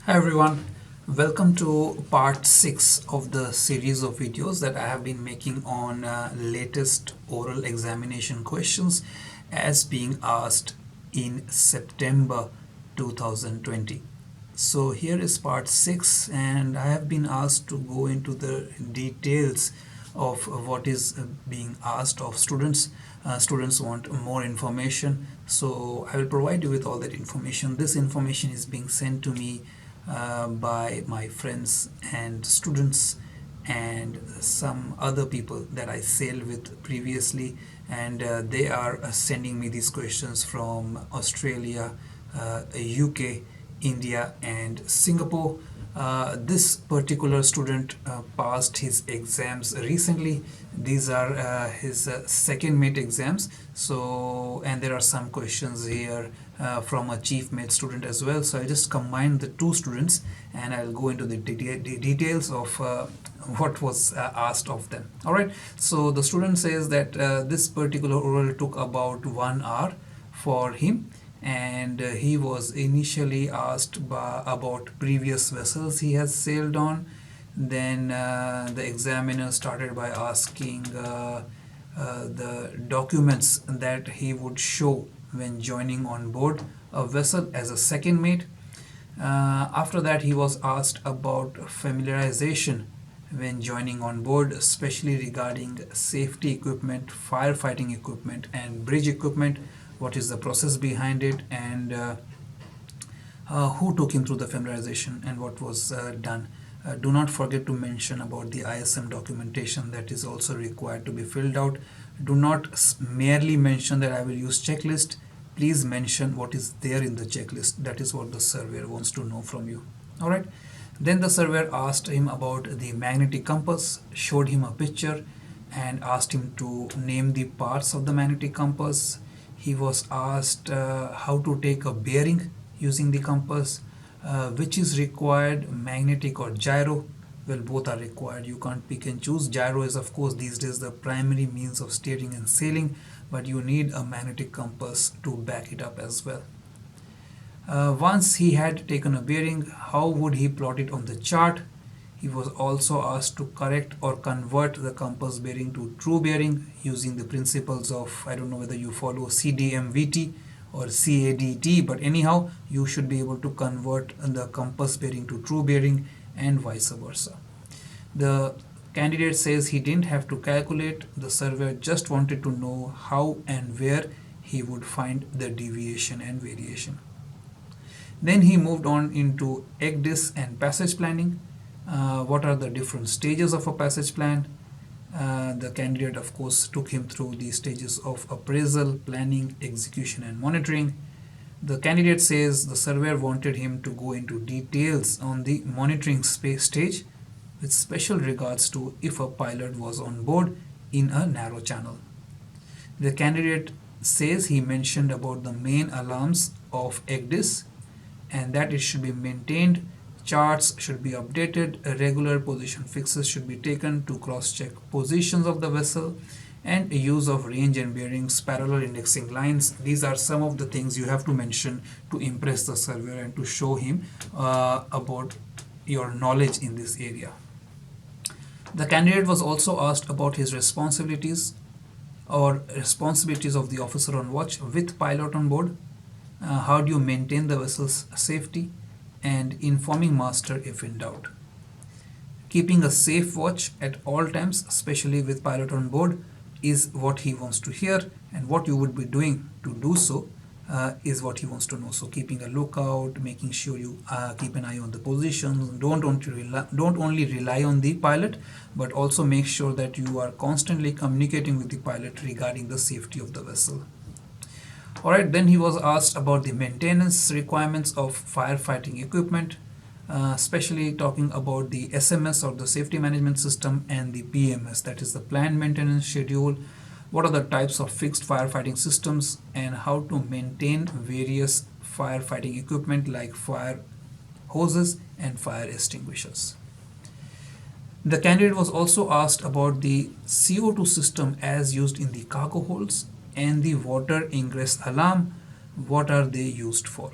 Hi everyone, welcome to part 6 of the series of videos that I have been making on latest oral examination questions as being asked in September 2020. So here is part 6 and I have been asked to go into the details of what is being asked of students. Students want more information, so I will provide you with all that information. This information is being sent to me by my friends and students and some other people that I sailed with previously, and they are sending me these questions from Australia, UK, India, and Singapore. This particular student passed his exams recently. These are his second mate exams. So, and there are some questions here from a chief mate student as well. So I'll just combine the two students and I'll go into the details of what was asked of them. All right. So the student says that this particular oral took about 1 hour for him, and he was initially asked about previous vessels he has sailed on. Then the examiner started by asking the documents that he would show when joining on board a vessel as a second mate. After that, he was asked about familiarization when joining on board, especially regarding safety equipment, firefighting equipment, and bridge equipment. What is the process behind it, and who took him through the familiarization and what was done. Do not forget to mention about the ISM documentation that is also required to be filled out. Do not merely mention that I will use checklist. Please mention what is there in the checklist. That is what the surveyor wants to know from you. All right. Then the surveyor asked him about the magnetic compass, showed him a picture, and asked him to name the parts of the magnetic compass. He was asked how to take a bearing using the compass, which is required, magnetic or gyro. Well, both are required. You can't pick and choose. Gyro is, of course, these days the primary means of steering and sailing, but you need a magnetic compass to back it up as well. Once he had taken a bearing, how would he plot it on the chart? He was also asked to correct or convert the compass bearing to true bearing using the principles of, I don't know whether you follow CDMVT or CADT, but anyhow, you should be able to convert the compass bearing to true bearing and vice versa. The candidate says he didn't have to calculate, the surveyor just wanted to know how and where he would find the deviation and variation. Then he moved on into ECDIS and passage planning. What are the different stages of a passage plan? The candidate, of course, took him through the stages of appraisal, planning, execution, and monitoring. The candidate says the surveyor wanted him to go into details on the monitoring stage with special regards to if a pilot was on board in a narrow channel. The candidate says he mentioned about the main alarms of ECDIS and that it should be maintained, charts should be updated, regular position fixes should be taken to cross-check positions of the vessel, and use of range and bearings, parallel indexing lines. These are some of the things you have to mention to impress the surveyor and to show him about your knowledge in this area. The candidate was also asked about his responsibilities or responsibilities of the officer on watch with pilot on board. How do you maintain the vessel's safety, and informing master if in doubt. Keeping a safe watch at all times, especially with pilot on board, is what he wants to hear, and what you would be doing to do so is what he wants to know. So keeping a lookout, making sure you keep an eye on the positions. Don't only rely on the pilot, but also make sure that you are constantly communicating with the pilot regarding the safety of the vessel. Alright, then he was asked about the maintenance requirements of firefighting equipment, especially talking about the SMS or the safety management system and the PMS, that is the planned maintenance schedule. What are the types of fixed firefighting systems and how to maintain various firefighting equipment like fire hoses and fire extinguishers. The candidate was also asked about the CO2 system as used in the cargo holds and the water ingress alarm. What are they used for?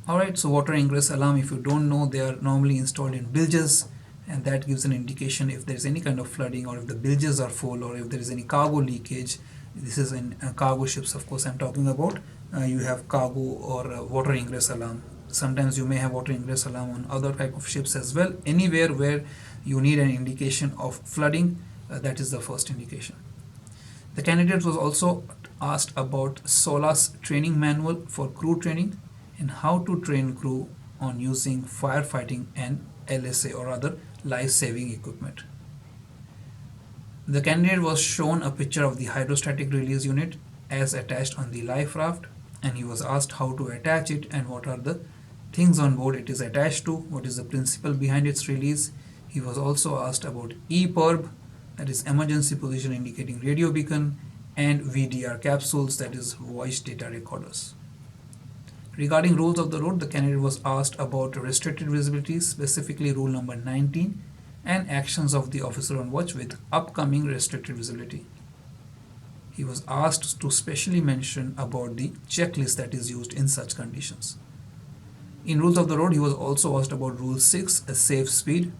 Alright, so water ingress alarm, if you don't know, they are normally installed in bilges, and that gives an indication if there is any kind of flooding, or if the bilges are full, or if there is any cargo leakage. This is in cargo ships, of course, I'm talking about. You have cargo or water ingress alarm. Sometimes you may have water ingress alarm on other type of ships as well. Anywhere where you need an indication of flooding, that is the first indication. The candidate was also asked about SOLAS training manual for crew training and how to train crew on using firefighting and LSA or other life-saving equipment. The candidate was shown a picture of the hydrostatic release unit as attached on the life raft, and he was asked how to attach it and what are the things on board it is attached to, what is the principle behind its release. He was also asked about EPIRB, that is emergency position indicating radio beacon, and VDR capsules, that is voice data recorders. Regarding rules of the road, the candidate was asked about restricted visibility, specifically rule number 19, and actions of the officer on watch with upcoming restricted visibility. He was asked to specially mention about the checklist that is used in such conditions. In rules of the road, he was also asked about rule 6, a safe speed.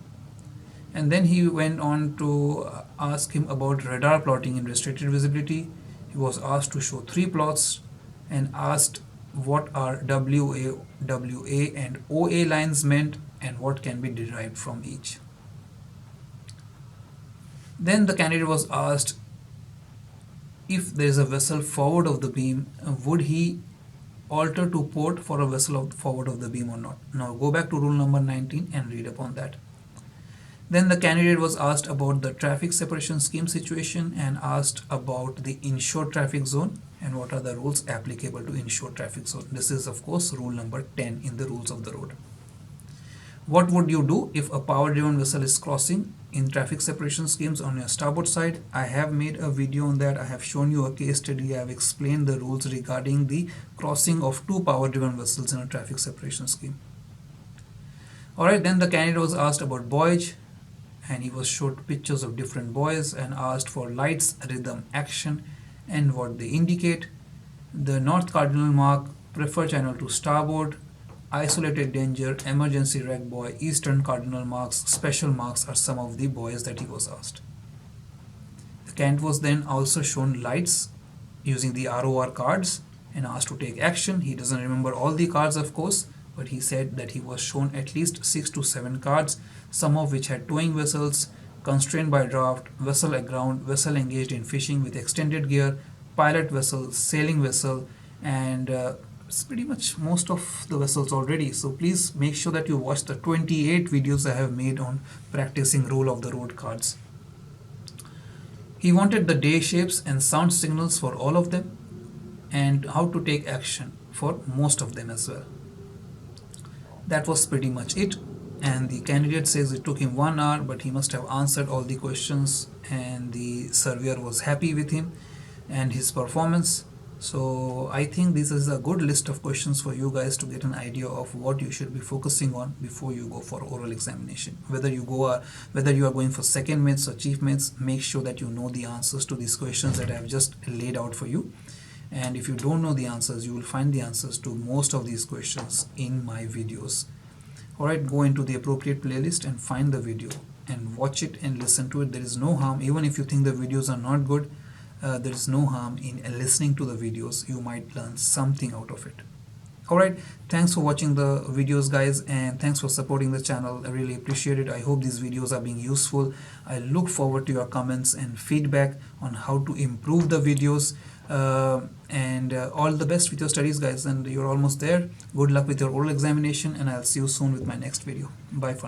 And then he went on to ask him about radar plotting in restricted visibility. He was asked to show 3 plots and asked what are WA, WA and OA lines meant and what can be derived from each. Then the candidate was asked if there is a vessel forward of the beam, would he alter to port for a vessel forward of the beam or not. Now go back to rule number 19 and read upon that. Then the candidate was asked about the traffic separation scheme situation and asked about the inshore traffic zone and what are the rules applicable to inshore traffic zone. This is of course rule number 10 in the rules of the road. What would you do if a power driven vessel is crossing in traffic separation schemes on your starboard side? I have made a video on that. I have shown you a case study. I have explained the rules regarding the crossing of 2 power driven vessels in a traffic separation scheme. Alright, then the candidate was asked about Voyage, and he was showed pictures of different buoys and asked for lights, rhythm, action and what they indicate. The north cardinal mark, prefer channel to starboard, isolated danger, emergency wreck buoy, eastern cardinal marks, special marks are some of the buoys that he was asked. The candidate was then also shown lights using the ROR cards and asked to take action. He doesn't remember all the cards of course, but he said that he was shown at least 6 to 7 cards, some of which had towing vessels, constrained by draft, vessel aground, vessel engaged in fishing with extended gear, pilot vessel, sailing vessel, and it's pretty much most of the vessels already. So please make sure that you watch the 28 videos I have made on practicing rule of the road cards. He wanted the day shapes and sound signals for all of them and how to take action for most of them as well. That was pretty much it, and the candidate says it took him 1 hour, but he must have answered all the questions and the surveyor was happy with him and his performance. So I think this is a good list of questions for you guys to get an idea of what you should be focusing on before you go for oral examination. Whether you are going for second mates or chief mates, make sure that you know the answers to these questions that I have just laid out for you. And if you don't know the answers, you will find the answers to most of these questions in my videos. Alright, go into the appropriate playlist and find the video and watch it and listen to it. There is no harm, even if you think the videos are not good, there is no harm in listening to the videos. You might learn something out of it. Alright, thanks for watching the videos guys, and thanks for supporting the channel. I really appreciate it. I hope these videos are being useful. I look forward to your comments and feedback on how to improve the videos. And all the best with your studies guys, and you're almost there. Good luck with your oral examination, and I'll see you soon with my next video. Bye for now.